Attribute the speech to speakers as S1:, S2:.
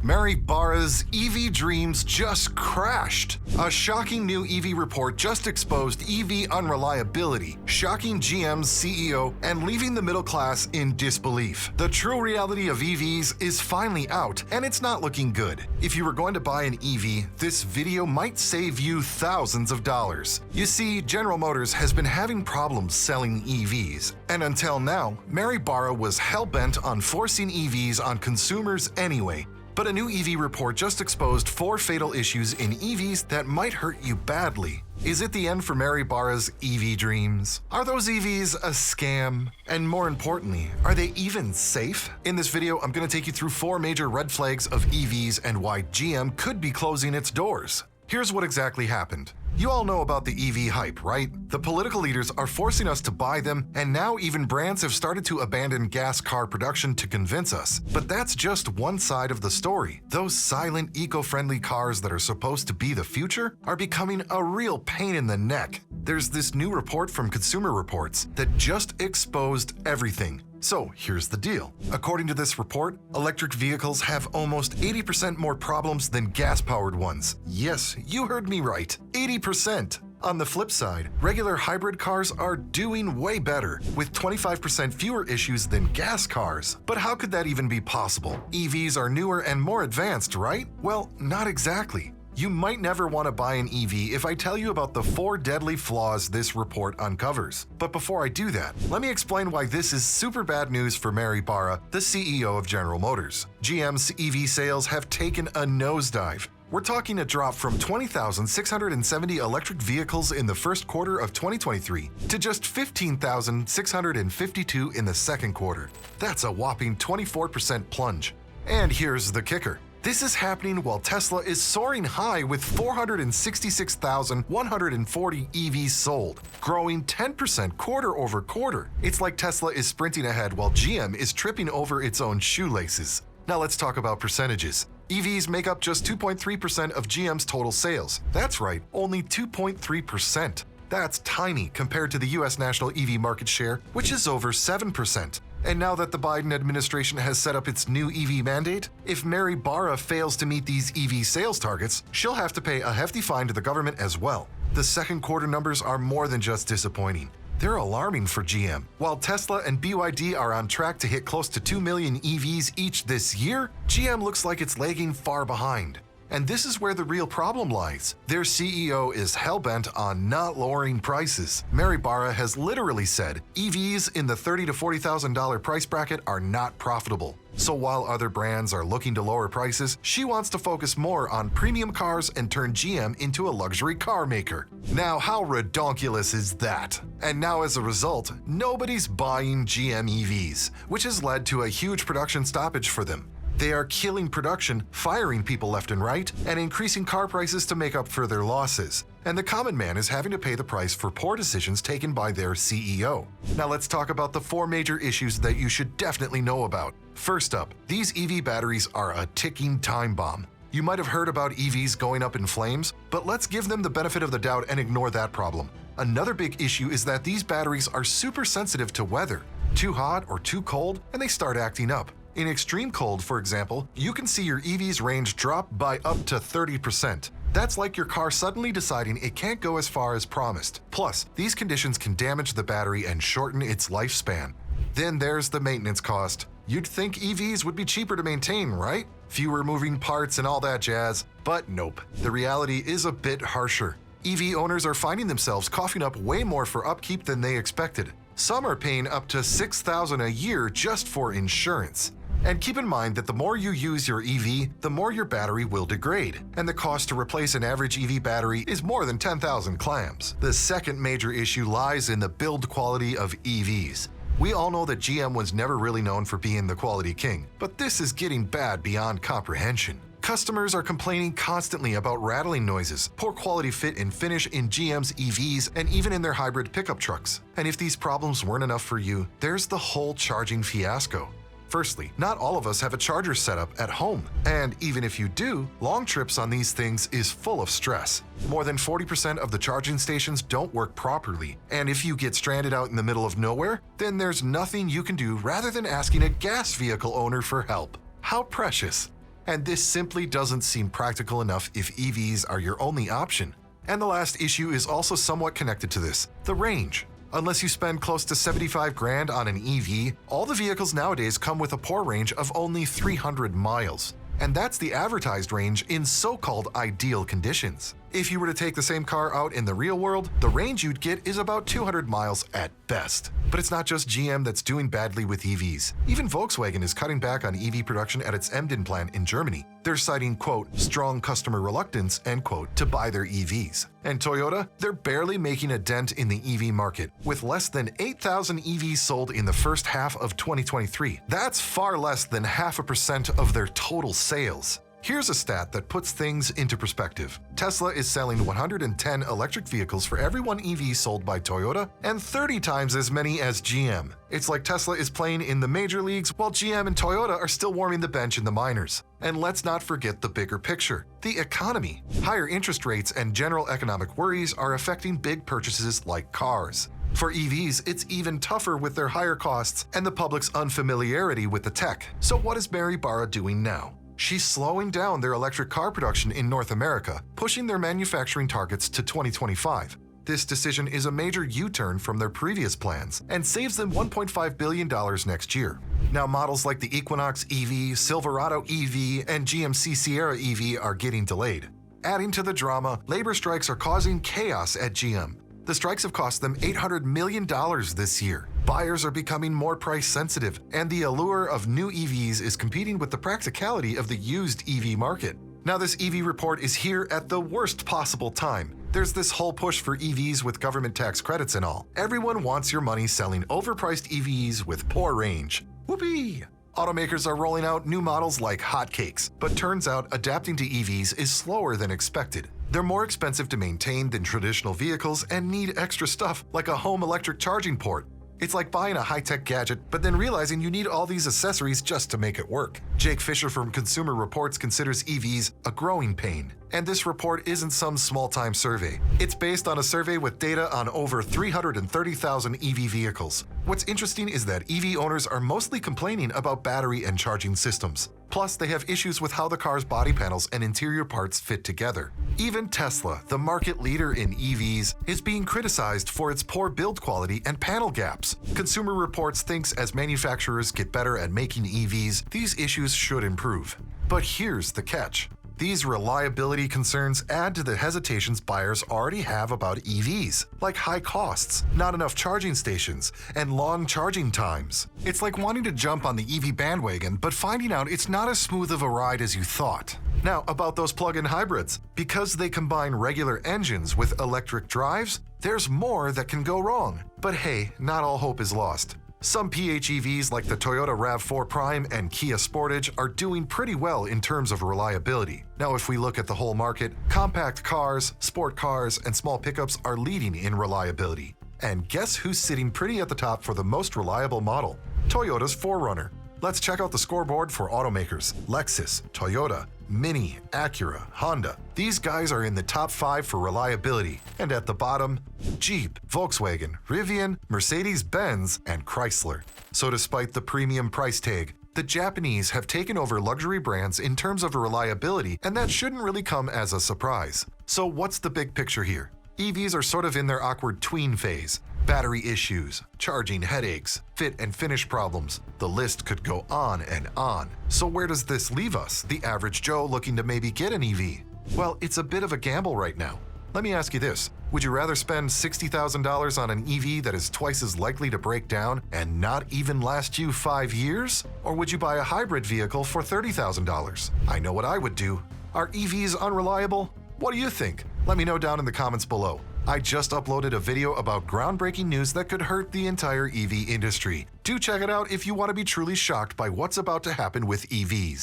S1: Mary Barra's EV dreams just crashed. A shocking new EV report just exposed EV unreliability, shocking GM's CEO and leaving the middle class in disbelief. The true reality of EVs is finally out, and it's not looking good. If you were going to buy an EV, this video might save you thousands of dollars. You see, General Motors has been having problems selling EVs, and until now, Mary Barra was hell-bent on forcing EVs on consumers anyway. But a new EV report just exposed 4 fatal issues in EVs that might hurt you badly. Is it the end for Mary Barra's EV dreams? Are those EVs a scam? And more importantly, are they even safe? In this video, I'm going to take you through 4 major red flags of EVs and why GM could be closing its doors. Here's what exactly happened. You all know about the EV hype, right? The political leaders are forcing us to buy them, and now even brands have started to abandon gas car production to convince us. But that's just one side of the story. Those silent, eco-friendly cars that are supposed to be the future are becoming a real pain in the neck. There's this new report from Consumer Reports that just exposed everything. So here's the deal. According to this report, electric vehicles have almost 80% more problems than gas-powered ones. Yes, you heard me right, 80%. On the flip side, regular hybrid cars are doing way better, with 25% fewer issues than gas cars. But how could that even be possible? EVs are newer and more advanced, right? Well, not exactly. You might never want to buy an EV if I tell you about the 4 deadly flaws this report uncovers. But before I do that, let me explain why this is super bad news for Mary Barra, the CEO of General Motors. GM's EV sales have taken a nosedive. We're talking a drop from 20,670 electric vehicles in the first quarter of 2023 to just 15,652 in the second quarter. That's a whopping 24% plunge. And here's the kicker. This is happening while Tesla is soaring high with 466,140 EVs sold, growing 10% quarter over quarter. It's like Tesla is sprinting ahead while GM is tripping over its own shoelaces. Now let's talk about percentages. EVs make up just 2.3% of GM's total sales. That's right, only 2.3%. That's tiny compared to the US national EV market share, which is over 7%. And now that the Biden administration has set up its new EV mandate, if Mary Barra fails to meet these EV sales targets, she'll have to pay a hefty fine to the government as well. The second quarter numbers are more than just disappointing. They're alarming for GM. While Tesla and BYD are on track to hit close to 2 million EVs each this year, GM looks like it's lagging far behind. And this is where the real problem lies. Their CEO is hell-bent on not lowering prices. Mary Barra has literally said EVs in the $30,000 to $40,000 price bracket are not profitable. So while other brands are looking to lower prices, she wants to focus more on premium cars and turn GM into a luxury car maker. Now, how redonkulous is that? And now as a result, nobody's buying GM EVs, which has led to a huge production stoppage for them. They are killing production, firing people left and right, and increasing car prices to make up for their losses. And the common man is having to pay the price for poor decisions taken by their CEO. Now let's talk about the 4 major issues that you should definitely know about. First up, these EV batteries are a ticking time bomb. You might have heard about EVs going up in flames, but let's give them the benefit of the doubt and ignore that problem. Another big issue is that these batteries are super sensitive to weather. Too hot or too cold, and they start acting up. In extreme cold, for example, you can see your EV's range drop by up to 30%. That's like your car suddenly deciding it can't go as far as promised. Plus, these conditions can damage the battery and shorten its lifespan. Then there's the maintenance cost. You'd think EVs would be cheaper to maintain, right? Fewer moving parts and all that jazz. But nope, the reality is a bit harsher. EV owners are finding themselves coughing up way more for upkeep than they expected. Some are paying up to $6,000 a year just for insurance. And keep in mind that the more you use your EV, the more your battery will degrade, and the cost to replace an average EV battery is more than 10,000 clams. The second major issue lies in the build quality of EVs. We all know that GM was never really known for being the quality king, but this is getting bad beyond comprehension. Customers are complaining constantly about rattling noises, poor quality fit and finish in GM's EVs, and even in their hybrid pickup trucks. And if these problems weren't enough for you, there's the whole charging fiasco. Firstly, not all of us have a charger set up at home, and even if you do, long trips on these things is full of stress. More than 40% of the charging stations don't work properly, and if you get stranded out in the middle of nowhere, then there's nothing you can do rather than asking a gas vehicle owner for help. How precious. And this simply doesn't seem practical enough if EVs are your only option. And the last issue is also somewhat connected to this, the range. Unless you spend close to 75 grand on an EV, all the vehicles nowadays come with a poor range of only 300 miles. And that's the advertised range in so-called ideal conditions. If you were to take the same car out in the real world, the range you'd get is about 200 miles at best. But it's not just GM that's doing badly with EVs. Even Volkswagen is cutting back on EV production at its Emden plant in Germany. They're citing, quote, strong customer reluctance, end quote, to buy their EVs. And Toyota, they're barely making a dent in the EV market, with less than 8,000 EVs sold in the first half of 2023. That's far less than 0.5% of their total sales. Here's a stat that puts things into perspective. Tesla is selling 110 electric vehicles for every one EV sold by Toyota and 30 times as many as GM. It's like Tesla is playing in the major leagues while GM and Toyota are still warming the bench in the minors. And let's not forget the bigger picture, the economy. Higher interest rates and general economic worries are affecting big purchases like cars. For EVs, it's even tougher with their higher costs and the public's unfamiliarity with the tech. So what is Mary Barra doing now? She's slowing down their electric car production in North America, pushing their manufacturing targets to 2025. This decision is a major U-turn from their previous plans and saves them $1.5 billion next year. Now, models like the Equinox EV, Silverado EV, and GMC Sierra EV are getting delayed. Adding to the drama, labor strikes are causing chaos at GM. The strikes have cost them $800 million this year. Buyers are becoming more price sensitive, and the allure of new EVs is competing with the practicality of the used EV market. Now, this EV report is here at the worst possible time. There's this whole push for EVs with government tax credits and all. Everyone wants your money selling overpriced EVs with poor range. Whoopee! Automakers are rolling out new models like hotcakes, but turns out adapting to EVs is slower than expected. They're more expensive to maintain than traditional vehicles and need extra stuff like a home electric charging port. It's like buying a high-tech gadget, but then realizing you need all these accessories just to make it work. Jake Fisher from Consumer Reports considers EVs a growing pain. And this report isn't some small-time survey. It's based on a survey with data on over 330,000 EV vehicles. What's interesting is that EV owners are mostly complaining about battery and charging systems. Plus, they have issues with how the car's body panels and interior parts fit together. Even Tesla, the market leader in EVs, is being criticized for its poor build quality and panel gaps. Consumer Reports thinks as manufacturers get better at making EVs, these issues should improve. But here's the catch. These reliability concerns add to the hesitations buyers already have about EVs, like high costs, not enough charging stations, and long charging times. It's like wanting to jump on the EV bandwagon, but finding out it's not as smooth of a ride as you thought. Now, about those plug-in hybrids. Because they combine regular engines with electric drives, there's more that can go wrong. But hey, not all hope is lost. Some PHEVs like the Toyota RAV4 Prime and Kia Sportage are doing pretty well in terms of reliability. Now, if we look at the whole market, compact cars, sport cars, and small pickups are leading in reliability. And guess who's sitting pretty at the top for the most reliable model? Toyota's 4Runner. Let's check out the scoreboard for automakers. Lexus, Toyota, Mini, Acura, Honda. These guys are in the top 5 for reliability. And at the bottom, Jeep, Volkswagen, Rivian, Mercedes-Benz, and Chrysler. So despite the premium price tag, the Japanese have taken over luxury brands in terms of reliability, and that shouldn't really come as a surprise. So what's the big picture here? EVs are sort of in their awkward tween phase. Battery issues, charging headaches, fit and finish problems. The list could go on and on. So where does this leave us, the average Joe looking to maybe get an EV? Well, it's a bit of a gamble right now. Let me ask you this. Would you rather spend $60,000 on an EV that is twice as likely to break down and not even last you 5 years? Or would you buy a hybrid vehicle for $30,000? I know what I would do. Are EVs unreliable? What do you think? Let me know down in the comments below. I just uploaded a video about groundbreaking news that could hurt the entire EV industry. Do check it out if you want to be truly shocked by what's about to happen with EVs.